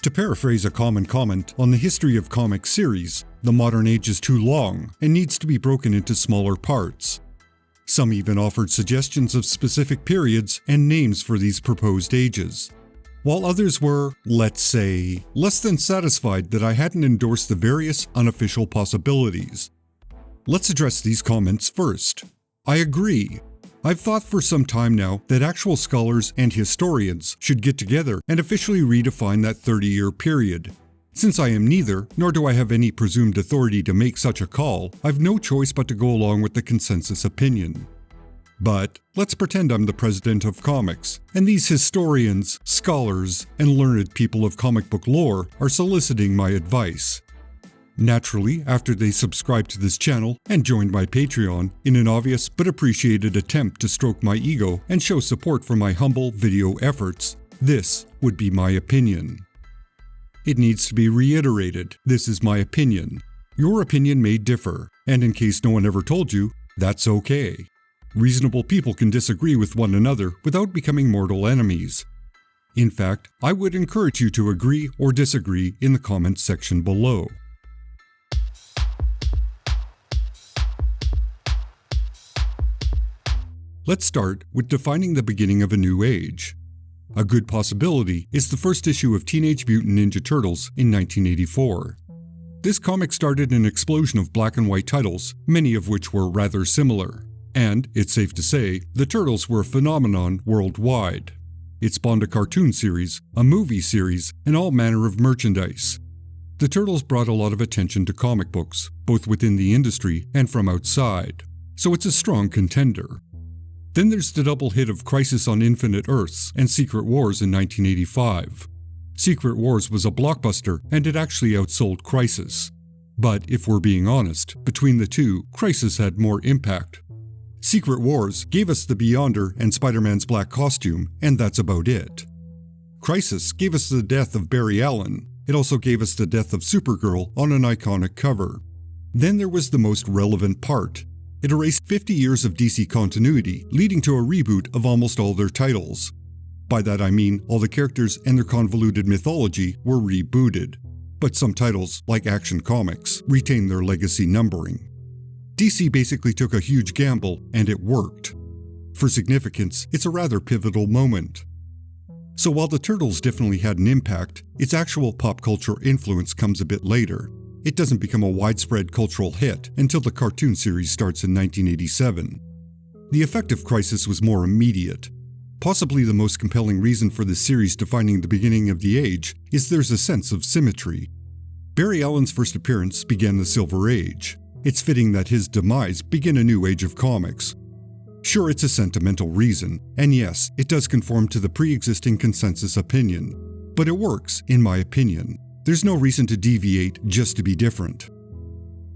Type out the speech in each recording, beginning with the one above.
To paraphrase a common comment on the history of comic series, the modern age is too long and needs to be broken into smaller parts. Some even offered suggestions of specific periods and names for these proposed ages, while others were, let's say, less than satisfied that I hadn't endorsed the various unofficial possibilities. Let's address these comments first. I agree. I've thought for some time now that actual scholars and historians should get together and officially redefine that 30-year period. Since I am neither, nor do I have any presumed authority to make such a call, I've no choice but to go along with the consensus opinion. But let's pretend I'm the president of comics, and these historians, scholars, and learned people of comic book lore are soliciting my advice. Naturally, after they subscribed to this channel and joined my Patreon in an obvious but appreciated attempt to stroke my ego and show support for my humble video efforts, this would be my opinion. It needs to be reiterated, this is my opinion. Your opinion may differ, and in case no one ever told you, that's okay. Reasonable people can disagree with one another without becoming mortal enemies. In fact, I would encourage you to agree or disagree in the comments section below. Let's start with defining the beginning of a new age. A good possibility is the first issue of Teenage Mutant Ninja Turtles in 1984. This comic started an explosion of black and white titles, many of which were rather similar. And, it's safe to say, the Turtles were a phenomenon worldwide. It spawned a cartoon series, a movie series, and all manner of merchandise. The Turtles brought a lot of attention to comic books, both within the industry and from outside, so it's a strong contender. Then there's the double hit of Crisis on Infinite Earths and Secret Wars in 1985. Secret Wars was a blockbuster and it actually outsold Crisis. But if we're being honest, between the two, Crisis had more impact. Secret Wars gave us the Beyonder and Spider-Man's black costume, and that's about it. Crisis gave us the death of Barry Allen. It also gave us the death of Supergirl on an iconic cover. Then there was the most relevant part. It erased 50 years of DC continuity, leading to a reboot of almost all their titles. By that I mean all the characters and their convoluted mythology were rebooted. But some titles, like Action Comics, retained their legacy numbering. DC basically took a huge gamble, and it worked. For significance, it's a rather pivotal moment. So while the Turtles definitely had an impact, its actual pop culture influence comes a bit later. It doesn't become a widespread cultural hit until the cartoon series starts in 1987. The effect of Crisis was more immediate. Possibly the most compelling reason for this series defining the beginning of the age is there's a sense of symmetry. Barry Allen's first appearance began the Silver Age. It's fitting that his demise begin a new age of comics. Sure, it's a sentimental reason, and yes, it does conform to the pre-existing consensus opinion. But it works, in my opinion. There's no reason to deviate just to be different.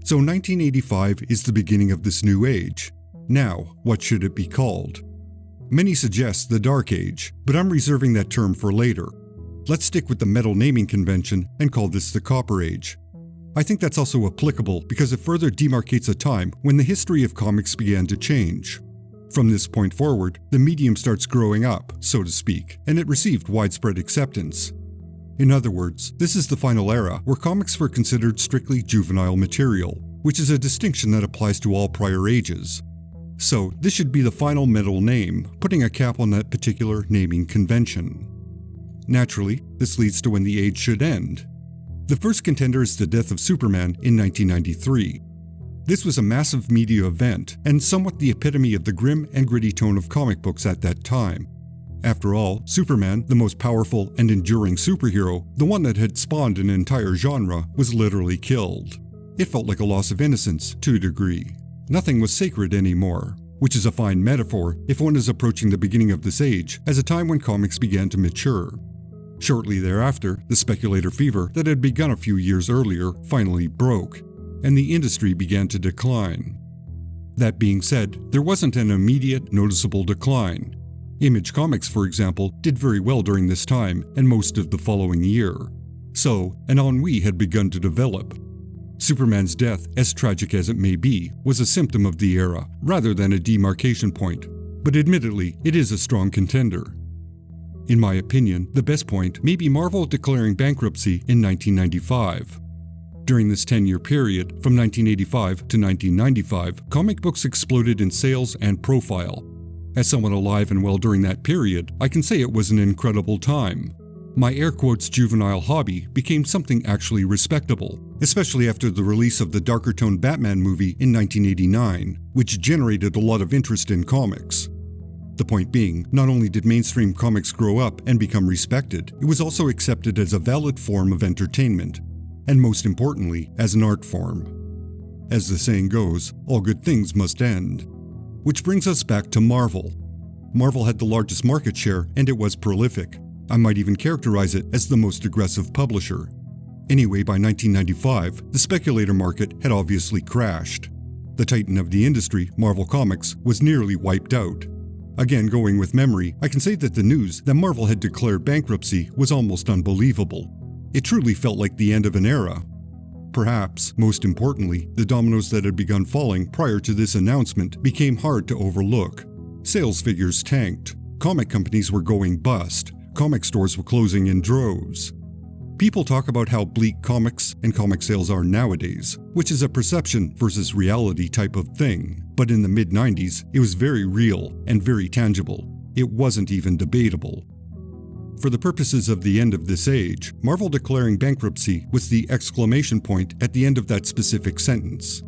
So 1985 is the beginning of this new age. Now, what should it be called? Many suggest the Dark Age, but I'm reserving that term for later. Let's stick with the metal naming convention and call this the Copper Age. I think that's also applicable because it further demarcates a time when the history of comics began to change. From this point forward, the medium starts growing up, so to speak, and it received widespread acceptance. In other words, this is the final era where comics were considered strictly juvenile material, which is a distinction that applies to all prior ages. So, this should be the final metal name, putting a cap on that particular naming convention. Naturally, this leads to when the age should end. The first contender is the death of Superman in 1993. This was a massive media event, and somewhat the epitome of the grim and gritty tone of comic books at that time. After all, Superman, the most powerful and enduring superhero, the one that had spawned an entire genre, was literally killed. It felt like a loss of innocence, to a degree. Nothing was sacred anymore, which is a fine metaphor if one is approaching the beginning of this age as a time when comics began to mature. Shortly thereafter, the speculator fever that had begun a few years earlier finally broke, and the industry began to decline. That being said, there wasn't an immediate, noticeable decline. Image Comics, for example, did very well during this time and most of the following year. So, an ennui had begun to develop. Superman's death, as tragic as it may be, was a symptom of the era, rather than a demarcation point. But admittedly, it is a strong contender. In my opinion, the best point may be Marvel declaring bankruptcy in 1995. During this 10-year period, from 1985 to 1995, comic books exploded in sales and profile. As someone alive and well during that period, I can say it was an incredible time. My air quotes juvenile hobby became something actually respectable, especially after the release of the darker-toned Batman movie in 1989, which generated a lot of interest in comics. The point being, not only did mainstream comics grow up and become respected, it was also accepted as a valid form of entertainment, and most importantly, as an art form. As the saying goes, all good things must end. Which brings us back to Marvel. Marvel had the largest market share, and it was prolific. I might even characterize it as the most aggressive publisher. Anyway, by 1995, the speculator market had obviously crashed. The titan of the industry, Marvel Comics, was nearly wiped out. Again, going with memory, I can say that the news that Marvel had declared bankruptcy was almost unbelievable. It truly felt like the end of an era. Perhaps, most importantly, the dominoes that had begun falling prior to this announcement became hard to overlook. Sales figures tanked. Comic companies were going bust. Comic stores were closing in droves. People talk about how bleak comics and comic sales are nowadays, which is a perception versus reality type of thing. But in the mid-90s, it was very real and very tangible. It wasn't even debatable. For the purposes of the end of this age, Marvel declaring bankruptcy was the exclamation point at the end of that specific sentence.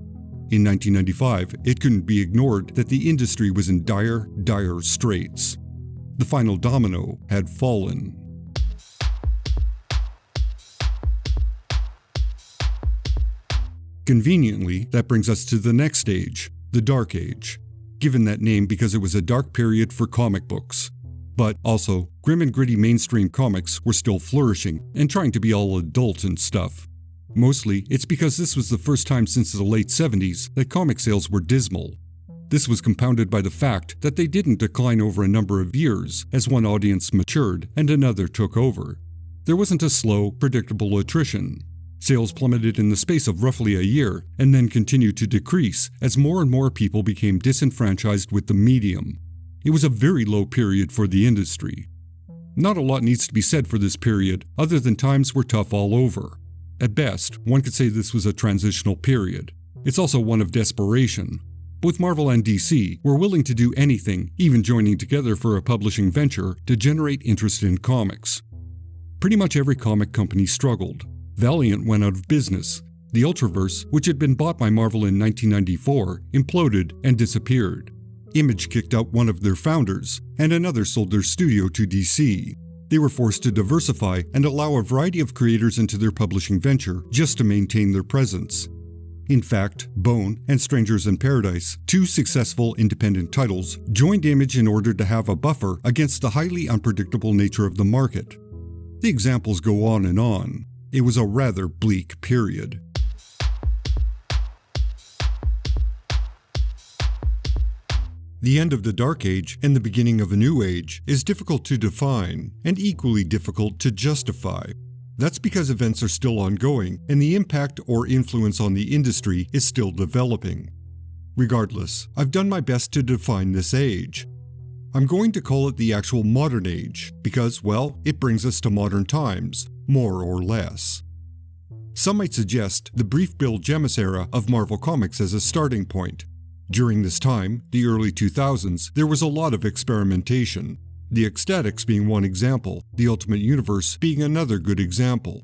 In 1995, it couldn't be ignored that the industry was in dire straits. The final domino had fallen. Conveniently, that brings us to the next stage, the Dark Age, given that name because it was a dark period for comic books. But also, grim and gritty mainstream comics were still flourishing and trying to be all adult and stuff. Mostly, it's because this was the first time since the late 70s that comic sales were dismal. This was compounded by the fact that they didn't decline over a number of years as one audience matured and another took over. There wasn't a slow, predictable attrition. Sales plummeted in the space of roughly a year and then continued to decrease as more and more people became disenfranchised with the medium. It was a very low period for the industry. Not a lot needs to be said for this period other than times were tough all over. At best, one could say this was a transitional period. It's also one of desperation. Both Marvel and DC were willing to do anything, even joining together for a publishing venture, to generate interest in comics. Pretty much every comic company struggled. Valiant went out of business. The Ultraverse, which had been bought by Marvel in 1994, imploded and disappeared. Image kicked out one of their founders, and another sold their studio to DC. They were forced to diversify and allow a variety of creators into their publishing venture just to maintain their presence. In fact, Bone and Strangers in Paradise, two successful independent titles, joined Image in order to have a buffer against the highly unpredictable nature of the market. The examples go on and on. It was a rather bleak period. The end of the Dark Age and the beginning of a new age is difficult to define and equally difficult to justify. That's because events are still ongoing and the impact or influence on the industry is still developing. Regardless, I've done my best to define this age. I'm going to call it the actual modern age because, well, it brings us to modern times, more or less. Some might suggest the brief Bill Jemas era of Marvel Comics as a starting point. During this time, the early 2000s, there was a lot of experimentation. The Ecstatics being one example, the Ultimate Universe being another good example.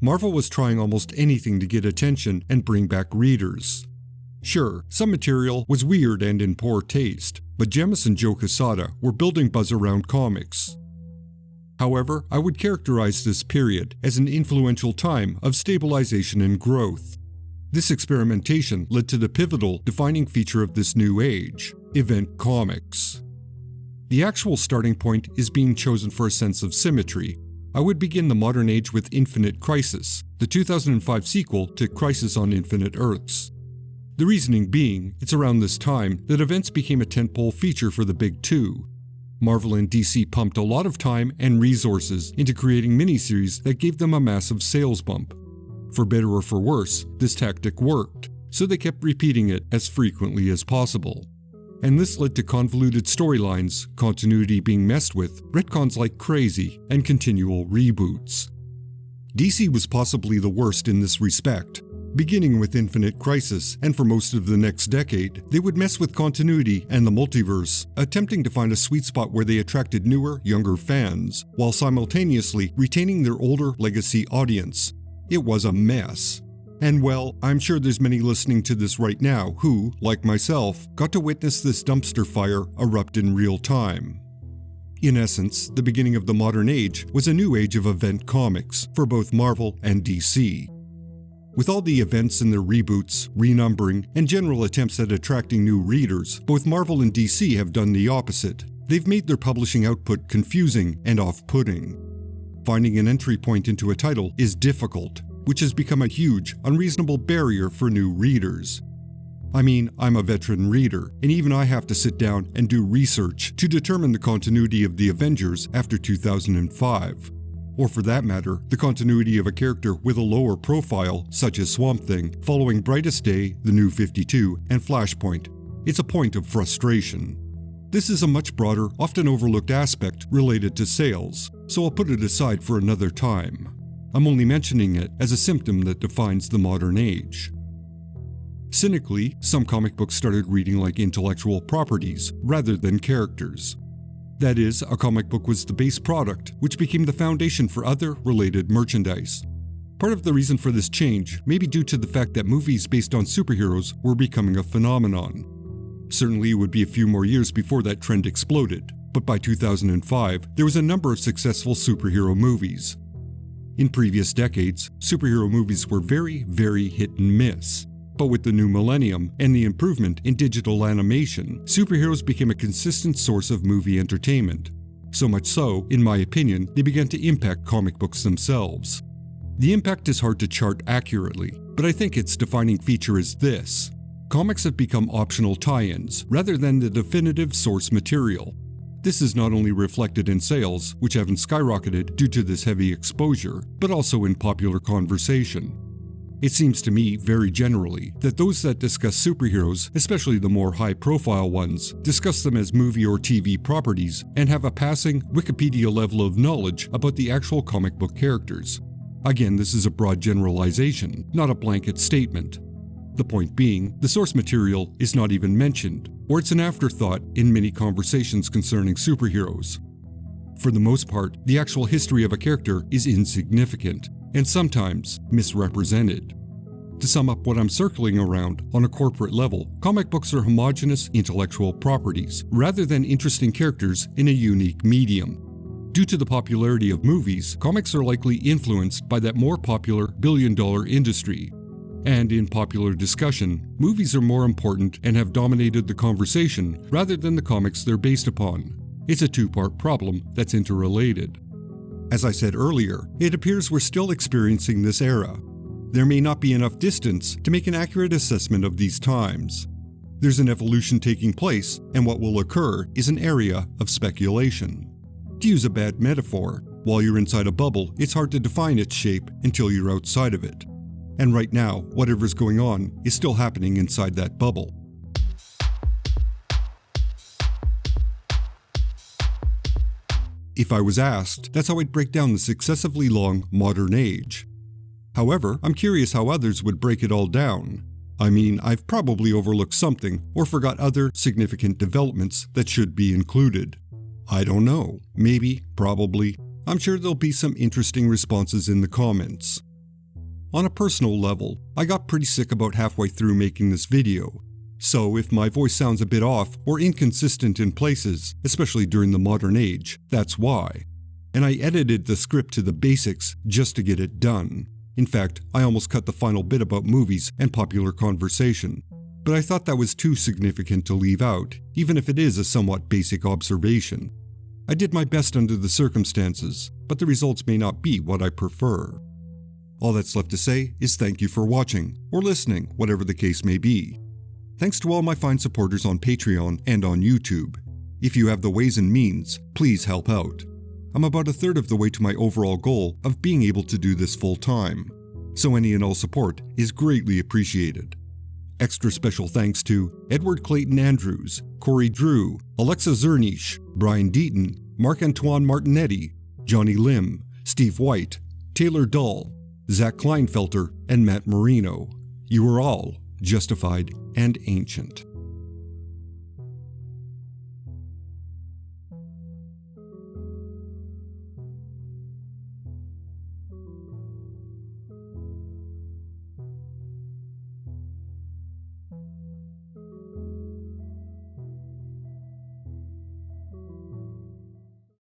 Marvel was trying almost anything to get attention and bring back readers. Sure, some material was weird and in poor taste, but Jemas and Joe Quesada were building buzz around comics. However, I would characterize this period as an influential time of stabilization and growth. This experimentation led to the pivotal defining feature of this new age, event comics. The actual starting point is being chosen for a sense of symmetry. I would begin the modern age with Infinite Crisis, the 2005 sequel to Crisis on Infinite Earths. The reasoning being, it's around this time that events became a tentpole feature for the big two. Marvel and DC pumped a lot of time and resources into creating miniseries that gave them a massive sales bump. For better or for worse, this tactic worked, so they kept repeating it as frequently as possible. and this led to convoluted storylines, continuity being messed with, retcons like crazy, and continual reboots. DC was possibly the worst in this respect. Beginning with Infinite Crisis, and for most of the next decade, they would mess with continuity and the multiverse, attempting to find a sweet spot where they attracted newer, younger fans, while simultaneously retaining their older legacy audience. It was a mess. And well, I'm sure there's many listening to this right now who, like myself, got to witness this dumpster fire erupt in real time. In essence, the beginning of the modern age was a new age of event comics for both Marvel and DC. With all the events and their reboots, renumbering, and general attempts at attracting new readers, both Marvel and DC have done the opposite. They've made their publishing output confusing and off-putting. Finding an entry point into a title is difficult, which has become a huge, unreasonable barrier for new readers. I mean, I'm a veteran reader, and even I have to sit down and do research to determine the continuity of the Avengers after 2005. Or for that matter, the continuity of a character with a lower profile, such as Swamp Thing, following Brightest Day, The New 52, and Flashpoint. It's a point of frustration. This is a much broader, often overlooked aspect related to sales, so I'll put it aside for another time. I'm only mentioning it as a symptom that defines the modern age. Cynically, some comic books started reading like intellectual properties rather than characters. That is, a comic book was the base product, which became the foundation for other related merchandise. Part of the reason for this change may be due to the fact that movies based on superheroes were becoming a phenomenon. Certainly it would be a few more years before that trend exploded, but by 2005, there was a number of successful superhero movies. In previous decades, superhero movies were very, very hit and miss. But with the new millennium and the improvement in digital animation, superheroes became a consistent source of movie entertainment. So much so, in my opinion, they began to impact comic books themselves. The impact is hard to chart accurately, but I think its defining feature is this. Comics have become optional tie-ins, rather than the definitive source material. This is not only reflected in sales, which haven't skyrocketed due to this heavy exposure, but also in popular conversation. It seems to me, very generally, that those that discuss superheroes, especially the more high-profile ones, discuss them as movie or TV properties and have a passing Wikipedia level of knowledge about the actual comic book characters. Again, this is a broad generalization, not a blanket statement. The point being, the source material is not even mentioned, or it's an afterthought in many conversations concerning superheroes. For the most part, the actual history of a character is insignificant, and sometimes misrepresented. To sum up what I'm circling around, on a corporate level, comic books are homogeneous intellectual properties, rather than interesting characters in a unique medium. Due to the popularity of movies, comics are likely influenced by that more popular billion-dollar industry. And in popular discussion, movies are more important and have dominated the conversation rather than the comics they're based upon. It's a two-part problem that's interrelated. As I said earlier, it appears we're still experiencing this era. There may not be enough distance to make an accurate assessment of these times. There's an evolution taking place, and what will occur is an area of speculation. To use a bad metaphor, while you're inside a bubble, it's hard to define its shape until you're outside of it. And right now, whatever's going on is still happening inside that bubble. If I was asked, that's how I'd break down this excessively long modern age. However, I'm curious how others would break it all down. I mean, I've probably overlooked something or forgot other significant developments that should be included. I don't know. Maybe, probably. I'm sure there'll be some interesting responses in the comments. On a personal level, I got pretty sick about halfway through making this video. So if my voice sounds a bit off or inconsistent in places, especially during the modern age, that's why. And I edited the script to the basics just to get it done. In fact, I almost cut the final bit about movies and popular conversation. But I thought that was too significant to leave out, even if it is a somewhat basic observation. I did my best under the circumstances, but the results may not be what I prefer. All that's left to say is thank you for watching, or listening, whatever the case may be. Thanks to all my fine supporters on Patreon and on YouTube. If you have the ways and means, please help out. I'm about a third of the way to my overall goal of being able to do this full time, so any and all support is greatly appreciated. Extra special thanks to Edward Clayton Andrews, Corey Drew, Alexa Zernish, Brian Deaton, Marc-Antoine Martinetti, Johnny Lim, Steve White, Taylor Dahl, Zach Kleinfelter, and Matt Marino. You are all justified and ancient.